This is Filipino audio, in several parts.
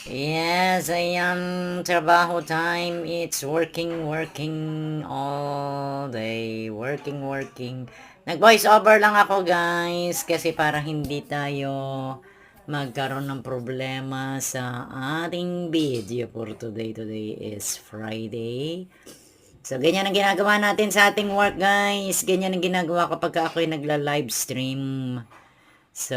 Yes, ayan, trabaho time. It's working, working all day. Working, working. Nag-voice over lang ako, guys, kasi para hindi tayo magkaroon ng problema sa ating video for today. Today is Friday. So, ganyan ang ginagawa natin sa ating work, guys. Ganyan ang ginagawa kapag ako'y nagla-live stream. So,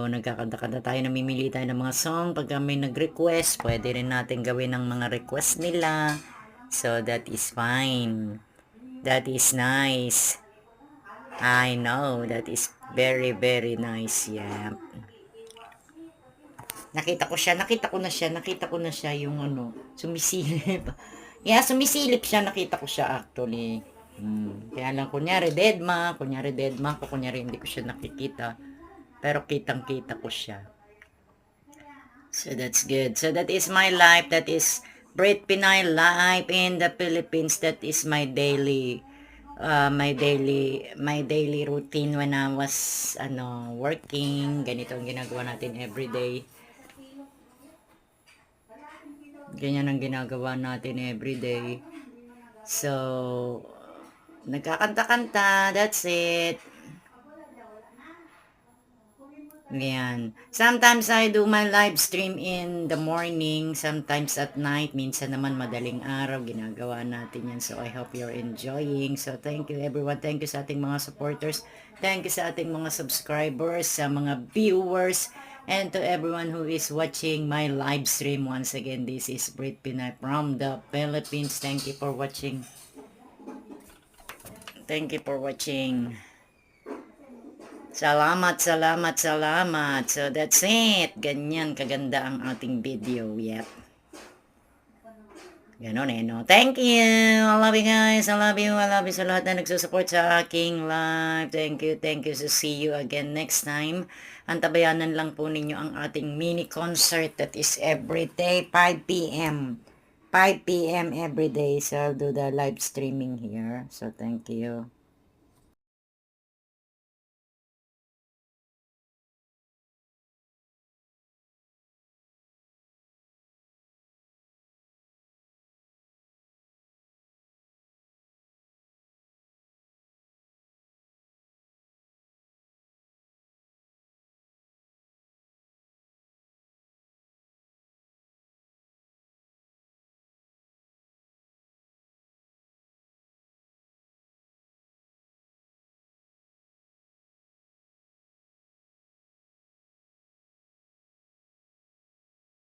nagkakanta-kanta tayo, namimili tayo ng mga song. Pagka may nag-request, pwede rin natin gawin ang mga request nila. So, that is fine. That is nice. I know, that is very, very nice. Yeah. Nakita ko na siya yung ano, sumisilip. Yeah, sumisilip siya, nakita ko siya actually. Kaya lang, kunyari deadma ko, kunyari hindi ko siya nakikita. Pero kitang-kita ko siya. So that's good. So that is my life. That is Brit Pinay life in the Philippines. That is my daily routine when I was working. Ganito ang ginagawa natin every day. Ganyan ang ginagawa natin every day. So nagkakanta-kanta, that's it. Ayan. Sometimes I do my live stream in the morning, sometimes at night, minsan naman madaling araw, ginagawa natin yan. So I hope you're enjoying. So thank you everyone. Thank you sa ating mga supporters. Thank you sa ating mga subscribers, sa mga viewers, and to everyone who is watching my live stream. Once again, this is Brit Pinay from the Philippines. Thank you for watching. Thank you for watching. Salamat, salamat, salamat. So, that's it. Ganyan kaganda ang ating video. Yep. Ganon no? Thank you. I love you guys. I love you. I love you sa lahat na nagsusupport sa aking live. Thank you. Thank you. So, see you again next time. Antabayanan lang po ninyo ang ating mini concert that is every day, 5 p.m. 5 p.m. every day. So, I'll do the live streaming here. So, thank you.